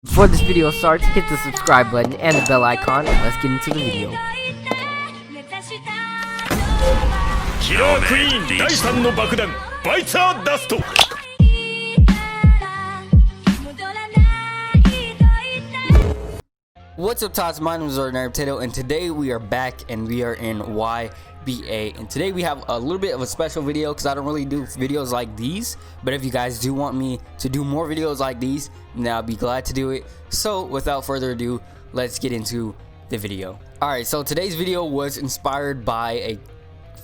Before this video starts, hit the subscribe button and the bell icon, and let's get into the video. キラークイーン第3の爆弾バイツァーダスト。 What's up, tots? My name is Ordinary Potato, and today we are back and we are in YBA. And today we have a little bit of a special video because I don't really do videos like these. But if you guys do want me to do more videos like these, then I'll be glad to do it. So without further ado, let's get into the video. Alright, so today's video was inspired by a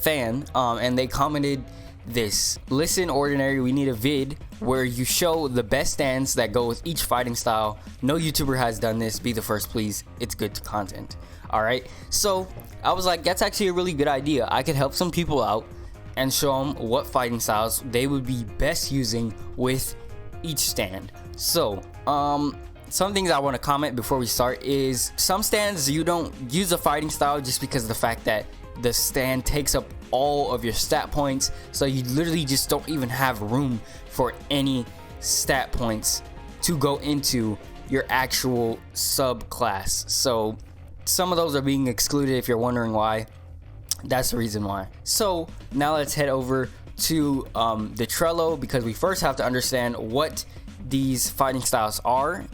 fan, and they commented this: listen, Ordinary, we need a vid where you show the best stands that go with each fighting style. No YouTuber has done this. Be the first, please. It's good content. Alright, so I was like, that's actually a really good idea. I could help some people out and show them what fighting styles they would be best using with each stand. So some things I want to comment before we start is some stands you don't use a fighting style just because of the fact that the stand takes up all of your stat points, so you literally just don't even have room for any stat points to go into your actual subclass. So some of those are being excluded. If you're wondering why, that's the reason why. So now let's head over to the Trello, because we first have to understand what these fighting styles are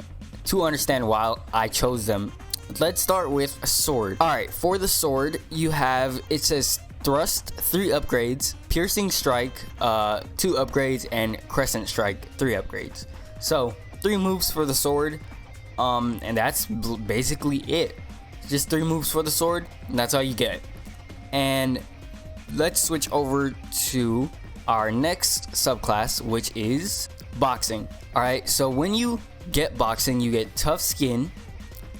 to understand why I chose them. Let's start with a sword. Alright, for the sword, you have, it says thrust, 3 upgrades, piercing strike, 2 upgrades, and crescent strike, 3 upgrades. So 3 moves for the sword, and that's basically it. Just 3 moves for the sword, and that's all you get. And let's switch over to our next subclass, which is boxing. Alright, so when you get boxing, you get tough skin.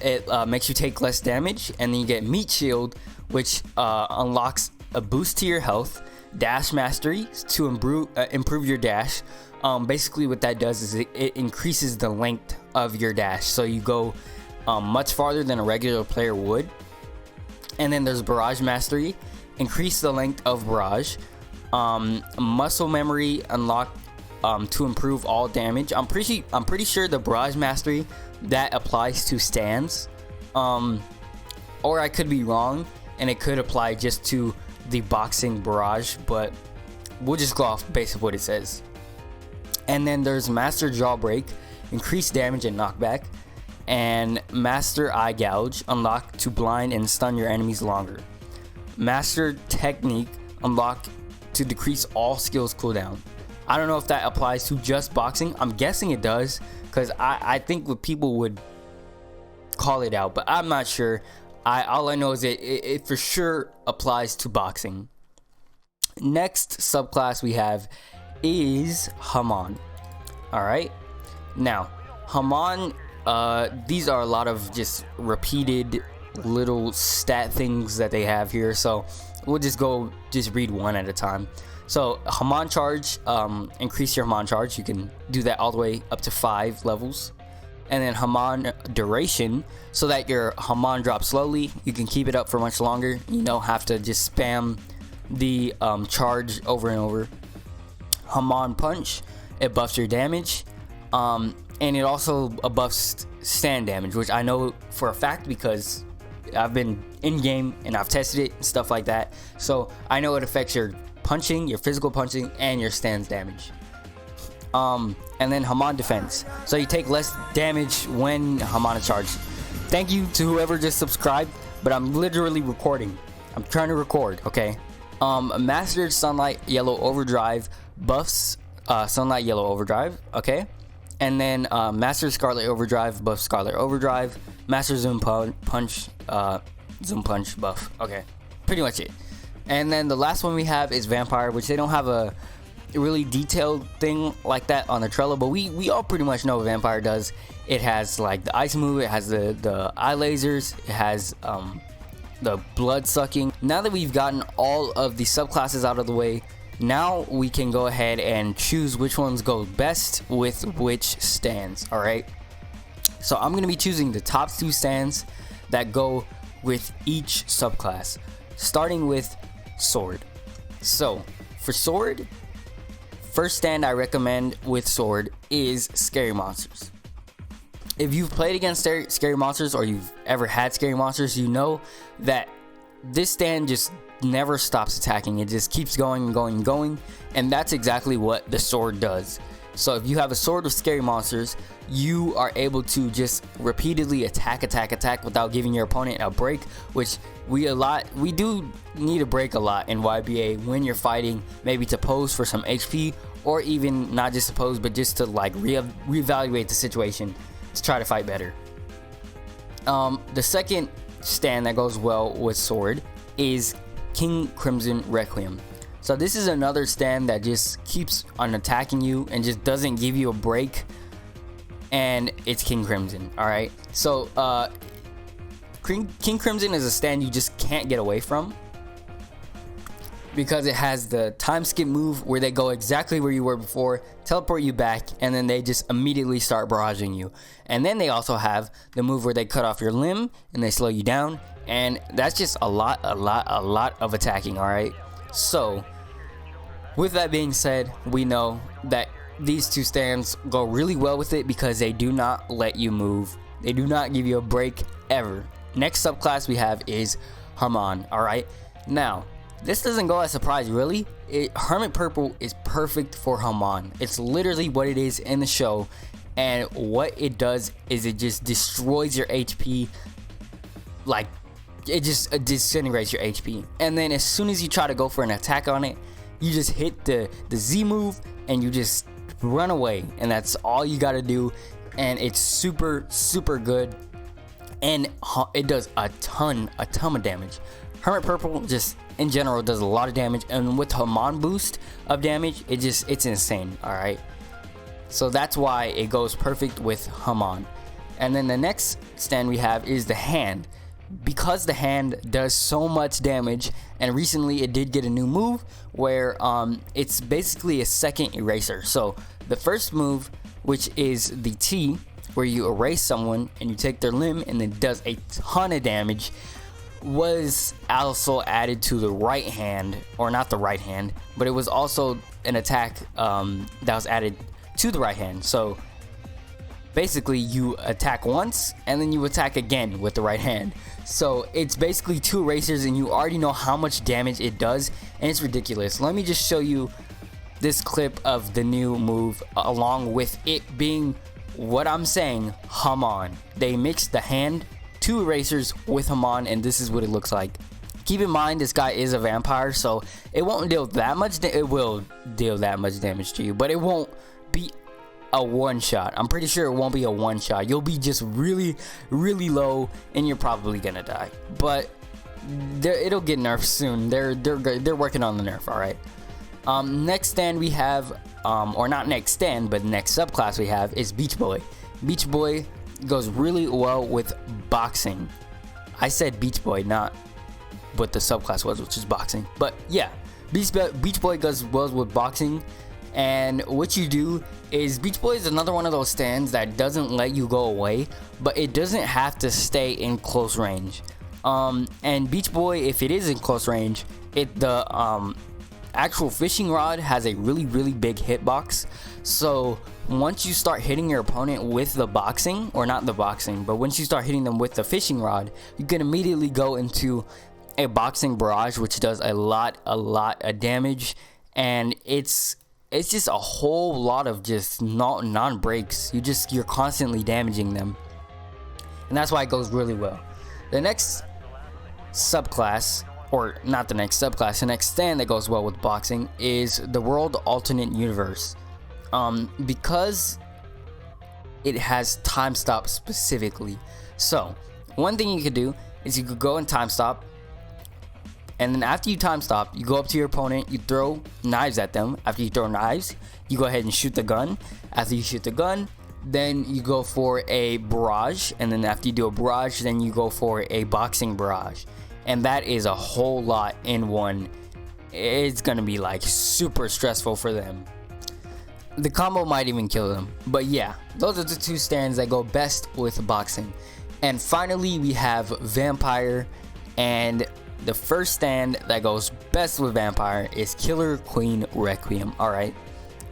It makes you take less damage, and then you get meat shield, which unlocks a boost to your health, dash mastery to improve your dash. Basically what that does is it increases the length of your dash, so you go much farther than a regular player would. And then there's barrage mastery, increase the length of barrage. Muscle memory unlocked to improve all damage. I'm pretty sure the barrage mastery that applies to stands, or I could be wrong and it could apply just to the boxing barrage, but we'll just go off base of what it says. And then there's master jawbreak, increased damage and knockback, and master eye gouge, unlocked to blind and stun your enemies longer. Master technique, unlocked to decrease all skills cooldown. I don't know if that applies to just boxing. I'm guessing it does, because I think what people would call it out, but I'm not sure. All I know is it for sure applies to boxing. Next subclass we have is Haman. Alright, now Haman, these are a lot of just repeated little stat things that they have here, so we'll just read one at a time. So Haman charge, increase your Haman charge. You can do that all the way up to 5 levels. And then Haman duration, so that your Haman drops slowly. You can keep it up for much longer. You don't have to just spam the charge over and over. Haman punch, it buffs your damage, and it also buffs stand damage, which I know for a fact because I've been in game and I've tested it and stuff like that. So I know it affects your punching, your physical punching, and your stands damage. And then Haman defense, so you take less damage when Haman is charged. Thank you to whoever just subscribed, but I'm literally recording. I'm trying to record, okay? Mastered sunlight yellow overdrive buffs sunlight yellow overdrive, okay? And then master scarlet overdrive buffs scarlet overdrive. Master zoom punch zoom punch buff. Okay, pretty much it. And then the last one we have is vampire, which they don't have a really detailed thing like that on the Trello, but we all pretty much know what vampire does. It has like the ice move, it has the eye lasers, it has the blood sucking. Now that we've gotten all of the subclasses out of the way, now we can go ahead and choose which ones go best with which stands. All right, so I'm gonna be choosing the top 2 stands that go with each subclass, starting with sword. So for sword, first stand I recommend with sword is scary monsters. if you've played against scary monsters, or you've ever had scary monsters, you know that this stand just never stops attacking. It just keeps going and going and going, and that's exactly what the sword does. So if you have a sword of scary monsters, you are able to just repeatedly attack without giving your opponent a break, which we do need a break a lot in YBA when you're fighting, maybe to pose for some HP, or even not just to pose, but just to like reevaluate the situation to try to fight better. The second stand that goes well with sword is King Crimson Requiem. So this is another stand that just keeps on attacking you and just doesn't give you a break, and it's King Crimson. All right, so King Crimson is a stand you just can't get away from, because it has the time skip move where they go exactly where you were before, teleport you back, and then they just immediately start barraging you. And then they also have the move where they cut off your limb and they slow you down, and that's just a lot of attacking. All right, so with that being said, we know that these two stands go really well with it because they do not let you move. They do not give you a break ever. Next subclass we have is Harmon. All right, now this doesn't go as a surprise, really. Hermit Purple is perfect for Harmon. It's literally what it is in the show, and what it does is it just destroys your HP. Like, it just disintegrates your HP, and then as soon as you try to go for an attack on it, you just hit the Z move and you just run away, and that's all you got to do. And it's super good, and it does a ton of damage. Hermit Purple just in general does a lot of damage, and with Harmon boost of damage, it's insane. All right, so that's why it goes perfect with Harmon. And then the next stand we have is the Hand, because the Hand does so much damage, and recently it did get a new move where it's basically a second eraser. So the first move, which is the T, where you erase someone and you take their limb and it does a ton of damage, was also added to the right hand, or not the right hand, but it was also an attack that was added to the right hand. So basically you attack once and then you attack again with the right hand. So it's basically two erasers, and you already know how much damage it does, and it's ridiculous. Let me just show you this clip of the new move, along with it being what I'm saying, Harmon. They mixed the Hand, two erasers, with Harmon, and this is what it looks like. Keep in mind, this guy is a vampire, so it won't deal that much. It will deal that much damage to you, but it won't be a one shot. I'm pretty sure it won't be a one shot. You'll be just really low, and you're probably gonna die. But it'll get nerfed soon. They're working on the nerf. All right. Next stand we have, or not next stand, but next subclass we have is Beach Boy. Beach Boy goes really well with boxing. I said Beach Boy, not what the subclass was, which is boxing. But yeah, Beach Boy goes well with boxing. And what you do is, Beach Boy is another one of those stands that doesn't let you go away, but it doesn't have to stay in close range. And Beach Boy, if it is in close range, the actual fishing rod has a really big hitbox. So once you start hitting your opponent with the boxing, or not the boxing, but once you start hitting them with the fishing rod, you can immediately go into a boxing barrage, which does a lot of damage, and it's just a whole lot of just non-breaks. You're constantly damaging them, and that's why it goes really well. The next subclass, or not the next subclass, the next stand that goes well with boxing is the World Alternate Universe, because it has time stop specifically. So one thing you could do is you could go and time stop, and then after you time stop, you go up to your opponent, you throw knives at them. After you throw knives, you go ahead and shoot the gun. After you shoot the gun, then you go for a barrage, and then after you do a barrage, then you go for a boxing barrage. And that is a whole lot in one. It's gonna be like super stressful for them. The combo might even kill them. But yeah, those are the two stands that go best with boxing. And finally, we have Vampire, and the first stand that goes best with Vampire is Killer Queen Requiem. Alright,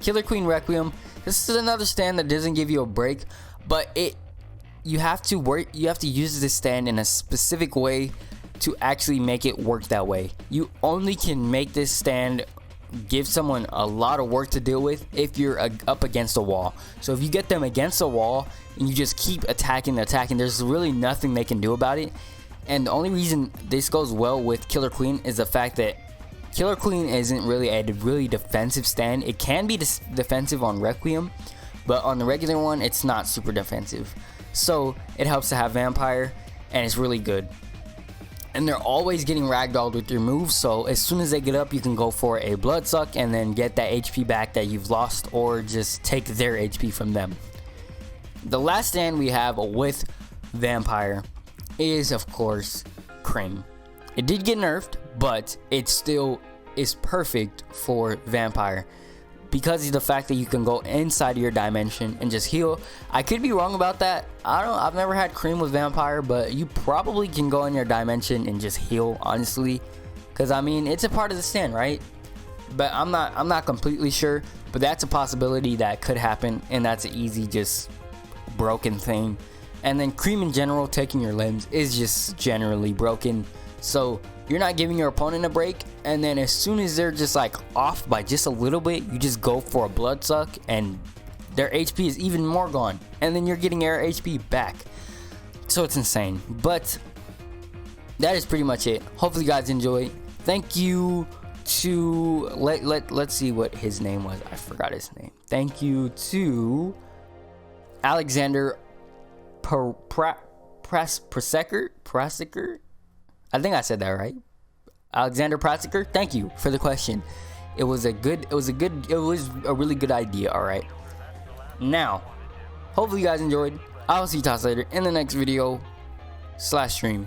Killer Queen Requiem, this is another stand that doesn't give you a break, but it you have to use this stand in a specific way to actually make it work that way. You only can make this stand give someone a lot of work to deal with if you're up against a wall. So if you get them against a wall and you just keep attacking, there's really nothing they can do about it. And the only reason this goes well with Killer Queen is the fact that Killer Queen isn't really a really defensive stand. It can be defensive on Requiem, but on the regular one it's not super defensive. So it helps to have Vampire, and it's really good. And they're always getting ragdolled with your moves, so as soon as they get up you can go for a blood suck and then get that HP back that you've lost, or just take their HP from them. The last stand we have with Vampire is of course Cream. It did get nerfed, but it still is perfect for Vampire because of the fact that you can go inside of your dimension and just heal. I could be wrong about that. I've never had Cream with Vampire, but you probably can go in your dimension and just heal, honestly, because I mean it's a part of the stand, right? But I'm not completely sure, but that's a possibility that could happen, and that's an easy just broken thing. And then Cream in general, taking your limbs is just generally broken, so you're not giving your opponent a break, and then as soon as they're just like off by just a little bit, you just go for a blood suck and their HP is even more gone, and then you're getting their HP back. So it's insane. But that is pretty much it. Hopefully you guys enjoy. Thank you to let's see what his name was. I forgot his name. Thank you to Alexander Praseker. I think I said that right. Alexander Praseker, thank you for the question. It was a really good idea. All right. Now, hopefully you guys enjoyed. I'll see you guys later in the next video / stream.